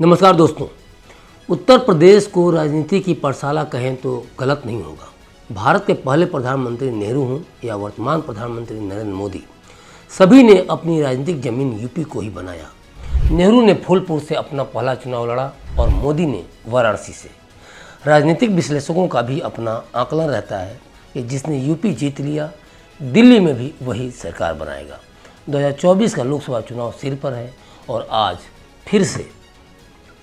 नमस्कार दोस्तों। उत्तर प्रदेश को राजनीति की पाठशाला कहें तो गलत नहीं होगा। भारत के पहले प्रधानमंत्री नेहरू हों या वर्तमान प्रधानमंत्री नरेंद्र मोदी, सभी ने अपनी राजनीतिक जमीन यूपी को ही बनाया। नेहरू ने फूलपुर से अपना पहला चुनाव लड़ा और मोदी ने वाराणसी से। राजनीतिक विश्लेषकों का भी अपना आकलन रहता है कि जिसने यूपी जीत लिया, दिल्ली में भी वही सरकार बनाएगा। 2024 का लोकसभा चुनाव सिर पर है और आज फिर से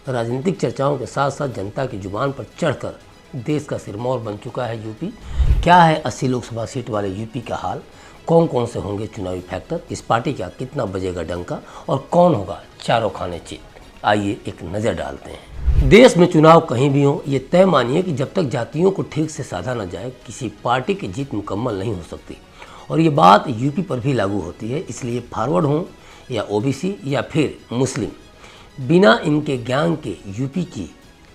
राजनीतिक चर्चाओं के साथ साथ जनता की जुबान पर चढ़कर देश का सिरमौर बन चुका है यूपी। क्या है 80 लोकसभा सीट वाले यूपी का हाल? कौन कौन से होंगे चुनावी फैक्टर? इस पार्टी का कितना बजेगा डंका और कौन होगा चारों खाने चित? आइए एक नज़र डालते हैं। देश में चुनाव कहीं भी हो, ये तय मानिए कि जब तक जातियों को ठीक से साधा न जाए, किसी पार्टी की जीत मुकम्मल नहीं हो सकती। और ये बात यूपी पर भी लागू होती है। इसलिए फॉरवर्ड हों या ओबीसी या फिर मुस्लिम, बिना इनके ज्ञान के यूपी की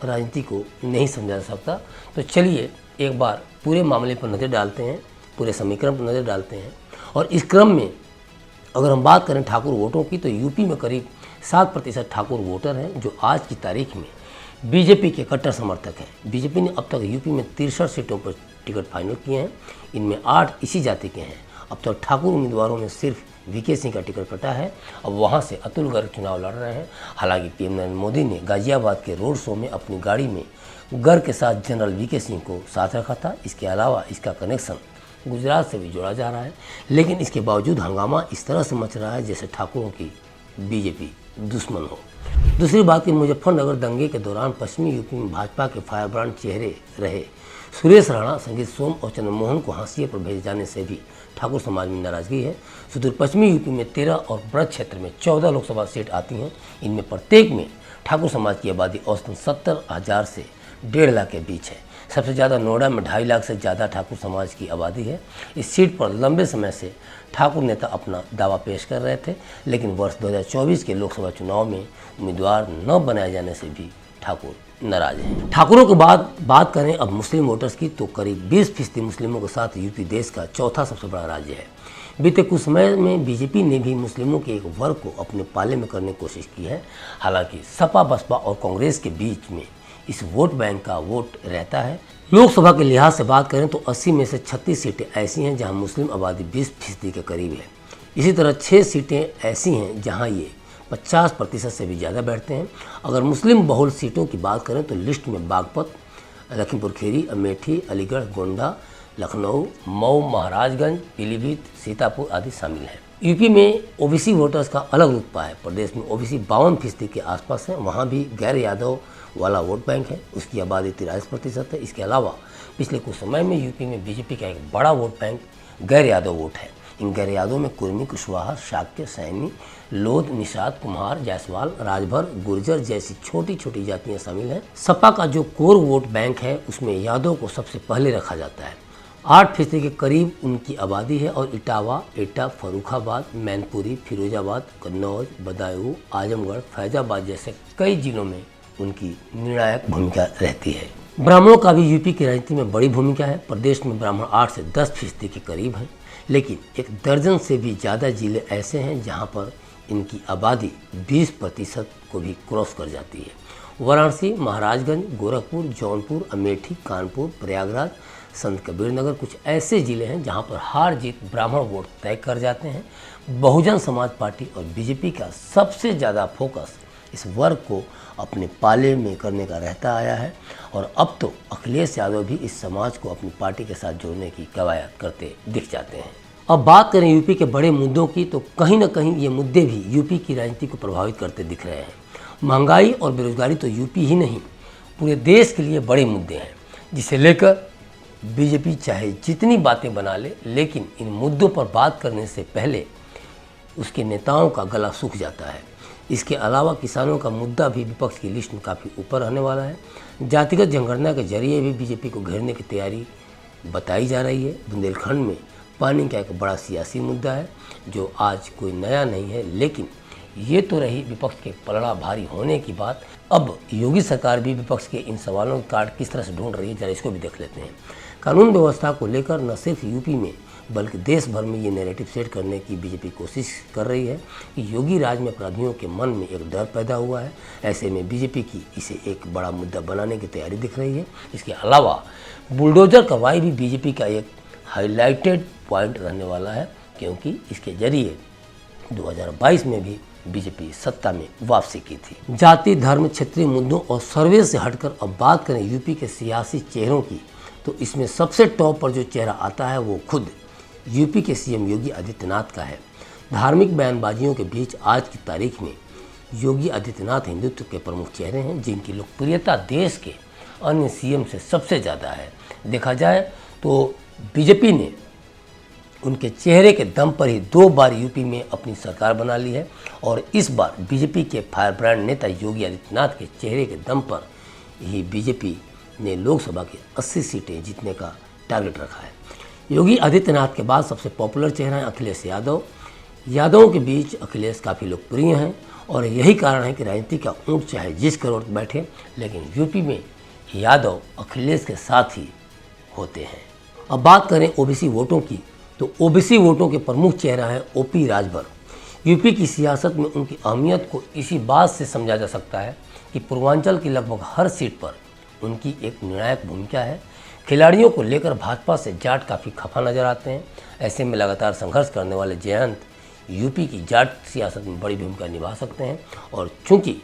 राजनीति को नहीं समझा जा सकता। तो चलिए एक बार पूरे मामले पर नज़र डालते हैं, पूरे समीकरण पर नज़र डालते हैं। और इस क्रम में अगर हम बात करें ठाकुर वोटों की, तो यूपी में करीब 7% ठाकुर वोटर हैं जो आज की तारीख में बीजेपी के कट्टर समर्थक हैं। बीजेपी ने अब तक यूपी में 63 सीटों पर टिकट फाइनल किए हैं, इनमें 8 इसी जाति के हैं। अब तक ठाकुर उम्मीदवारों में सिर्फ वीके सिंह का टिकट कटा है। अब वहां से अतुल गर्ग चुनाव लड़ रहे हैं। हालांकि पीएम नरेंद्र मोदी ने गाजियाबाद के रोड शो में अपनी गाड़ी में गर्ग के साथ जनरल वीके सिंह को साथ रखा था। इसके अलावा इसका कनेक्शन गुजरात से भी जोड़ा जा रहा है, लेकिन इसके बावजूद हंगामा इस तरह से मच रहा है जैसे ठाकुरों की बीजेपी दुश्मन हो। दूसरी बात कि मुजफ्फरनगर दंगे के दौरान पश्चिमी यूपी में भाजपा के फायरब्रांड चेहरे रहे सुरेश राणा, संगीत सोम और चंद्रमोहन को हाशिए पर भेजे जाने से भी ठाकुर समाज में नाराजगी है। सुदूर पश्चिमी यूपी में 13 और ब्रज क्षेत्र में 14 लोकसभा सीट आती हैं। इनमें प्रत्येक में ठाकुर समाज की आबादी औसतन 70,000 से 1.5 लाख के बीच है। सबसे ज़्यादा नोएडा में 2.5 लाख से ज़्यादा ठाकुर समाज की आबादी है। इस सीट पर लंबे समय से ठाकुर नेता अपना दावा पेश कर रहे थे, लेकिन वर्ष 2024 के लोकसभा चुनाव में उम्मीदवार न बनाए जाने से भी ठाकुर नाराज हैं। ठाकुरों के बाद बात करें अब मुस्लिम वोटर्स की, तो करीब 20% मुस्लिमों के साथ यूपी देश का चौथा सबसे बड़ा राज्य है। बीते कुछ समय में बीजेपी ने भी मुस्लिमों के एक वर्ग को अपने पाले में करने की कोशिश की है। हालांकि सपा, बसपा और कांग्रेस के बीच में इस वोट बैंक का वोट रहता है। लोकसभा के लिहाज से बात करें तो 80 में से 36 सीटें ऐसी हैं जहां मुस्लिम आबादी 20% के करीब है। इसी तरह 6 सीटें ऐसी हैं जहां ये 50% से भी ज़्यादा बैठते हैं। अगर मुस्लिम बहुल सीटों की बात करें तो लिस्ट में बागपत, लखीमपुर खीरी, अमेठी, अलीगढ़, गोंडा, लखनऊ, मऊ, महाराजगंज, पीलीभीत, सीतापुर आदि शामिल हैं। यूपी में ओबीसी वोटर्स का अलग रुतबा है। प्रदेश में ओबीसी 52% के आसपास है। वहाँ भी गैर यादव वाला वोट बैंक है, उसकी आबादी 43% है। इसके अलावा पिछले कुछ समय में यूपी में बीजेपी का एक बड़ा वोट बैंक गैर यादव वोट है। इन गैर यादव में कुर्मी, कुशवाहा, शाक्य, सैनी, लोध, निषाद, कुम्हार, जायसवाल, राजभर, गुर्जर जैसी छोटी छोटी जातियां शामिल हैं। सपा का जो कोर वोट बैंक है उसमें यादव को सबसे पहले रखा जाता है। 8% के करीब उनकी आबादी है और इटावा, एटा, फर्रुखाबाद, मैनपुरी, फिरोजाबाद, कन्नौज, बदायूं, आजमगढ़, फैजाबाद जैसे कई जिलों में उनकी निर्णायक भूमिका रहती है। ब्राह्मणों का भी यूपी की राजनीति में बड़ी भूमिका है। प्रदेश में ब्राह्मण 8 से 10% के करीब हैं, लेकिन 1 दर्जन से भी ज़्यादा जिले ऐसे हैं जहां पर इनकी आबादी 20% को भी क्रॉस कर जाती है। वाराणसी, महाराजगंज, गोरखपुर, जौनपुर, अमेठी, कानपुर, प्रयागराज, संत कबीर नगर कुछ ऐसे जिले हैं जहां पर हार जीत ब्राह्मण वोट तय कर जाते हैं। बहुजन समाज पार्टी और बीजेपी का सबसे ज़्यादा फोकस इस वर्ग को अपने पाले में करने का रहता आया है और अब तो अखिलेश यादव भी इस समाज को अपनी पार्टी के साथ जोड़ने की कवायद करते दिख जाते हैं। अब बात करें यूपी के बड़े मुद्दों की, तो कहीं ना कहीं ये मुद्दे भी यूपी की राजनीति को प्रभावित करते दिख रहे हैं। महंगाई और बेरोजगारी तो यूपी ही नहीं, पूरे देश के लिए बड़े मुद्दे हैं, जिसे लेकर बीजेपी चाहे जितनी बातें बना ले, लेकिन इन मुद्दों पर बात करने से पहले उसके नेताओं का गला सूख जाता है। इसके अलावा किसानों का मुद्दा भी विपक्ष की लिस्ट में काफ़ी ऊपर रहने वाला है। जातिगत जनगणना के जरिए भी बीजेपी को घेरने की तैयारी बताई जा रही है। बुंदेलखंड में पानी का एक बड़ा सियासी मुद्दा है जो आज कोई नया नहीं है, लेकिन ये तो रही विपक्ष के पलड़ा भारी होने की बात। अब योगी सरकार भी विपक्ष के इन सवालों के कार्ड किस तरह से ढूंढ रही है, जरा इसको भी देख लेते हैं। कानून व्यवस्था को लेकर न सिर्फ यूपी में बल्कि देश भर में ये नैरेटिव सेट करने की बीजेपी कोशिश कर रही है कि योगी राज में अपराधियों के मन में एक डर पैदा हुआ है। ऐसे में बीजेपी की इसे एक बड़ा मुद्दा बनाने की तैयारी दिख रही है। इसके अलावा बुलडोजर कार्रवाई भी बीजेपी का एक हाईलाइटेड पॉइंट रहने वाला है, क्योंकि इसके जरिए 2022 में भी बीजेपी सत्ता में वापसी की थी। जाति, धर्म, क्षेत्रीय मुद्दों और सर्वे से हटकर अब बात करें यूपी के सियासी चेहरों की, तो इसमें सबसे टॉप पर जो चेहरा आता है वो खुद यूपी के सीएम योगी आदित्यनाथ का है। धार्मिक बयानबाजियों के बीच आज की तारीख में योगी आदित्यनाथ हिंदुत्व के प्रमुख चेहरे हैं, जिनकी लोकप्रियता देश के अन्य सीएम से सबसे ज़्यादा है। देखा जाए तो बीजेपी ने उनके चेहरे के दम पर ही 2 बार यूपी में अपनी सरकार बना ली है और इस बार बीजेपी के फायर ब्रांड नेता योगी आदित्यनाथ के चेहरे के दम पर ही बीजेपी ने लोकसभा की 80 सीटें जीतने का टारगेट रखा है। योगी आदित्यनाथ के बाद सबसे पॉपुलर चेहरा है अखिलेश यादव। यादवों के बीच अखिलेश काफ़ी लोकप्रिय हैं और यही कारण है कि राजनीति का ऊँट चाहे जिस करोड़ बैठे, लेकिन यूपी में यादव अखिलेश के साथ ही होते हैं। अब बात करें ओबीसी वोटों की, तो ओबीसी वोटों के प्रमुख चेहरा है ओपी राजभर। यूपी की सियासत में उनकी अहमियत को इसी बात से समझा जा सकता है कि पूर्वांचल की लगभग हर सीट पर उनकी एक निर्णायक भूमिका है। खिलाड़ियों को लेकर भाजपा से जाट काफ़ी खफा नजर आते हैं। ऐसे में लगातार संघर्ष करने वाले जयंत यूपी की जाट सियासत में बड़ी भूमिका निभा सकते हैं और चूंकि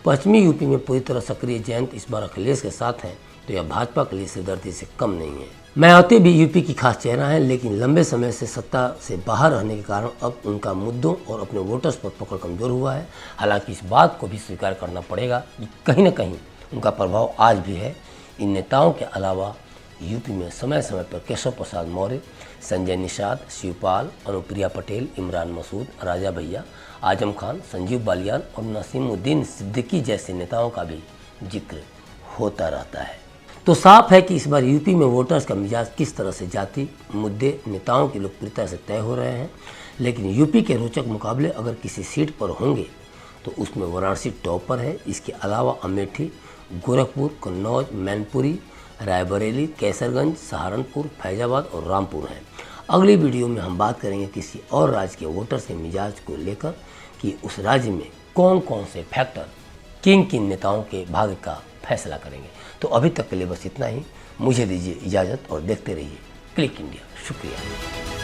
पश्चिमी यूपी में पूरी तरह सक्रिय जयंत इस बार अखिलेश के साथ हैं, तो यह भाजपा के लिए सिरदर्दी से कम नहीं है। मायावती भी यूपी की खास चेहरा है, लेकिन लंबे समय से सत्ता से बाहर रहने के कारण अब उनका मुद्दों और अपने वोटर्स पर पकड़ कमजोर हुआ है। हालांकि इस बात को भी स्वीकार करना पड़ेगा कि कहीं न कहीं उनका प्रभाव आज भी है। इन नेताओं के अलावा यूपी में समय समय पर केशव प्रसाद मौर्य, संजय निषाद, शिवपाल, अनुप्रिया पटेल, इमरान मसूद, राजा भैया, आजम खान, संजीव बालियान और नसीमुद्दीन सिद्दीकी जैसे नेताओं का भी जिक्र होता रहता है। तो साफ है कि इस बार यूपी में वोटर्स का मिजाज किस तरह से जाति मुद्दे नेताओं की लोकप्रियता से तय हो रहे हैं। लेकिन यूपी के रोचक मुकाबले अगर किसी सीट पर होंगे तो उसमें वाराणसी टॉप पर है। इसके अलावा अमेठी, गोरखपुर, कन्नौज, मैनपुरी, रायबरेली, कैसरगंज, सहारनपुर, फैजाबाद और रामपुर हैं। अगली वीडियो में हम बात करेंगे किसी और राज्य के वोटर्स के मिजाज को लेकर कि उस राज्य में कौन कौन से फैक्टर किन किन नेताओं के भाग्य का फैसला करेंगे। तो अभी तक के लिए बस इतना ही। मुझे दीजिए इजाज़त और देखते रहिए क्लिक इंडिया। शुक्रिया।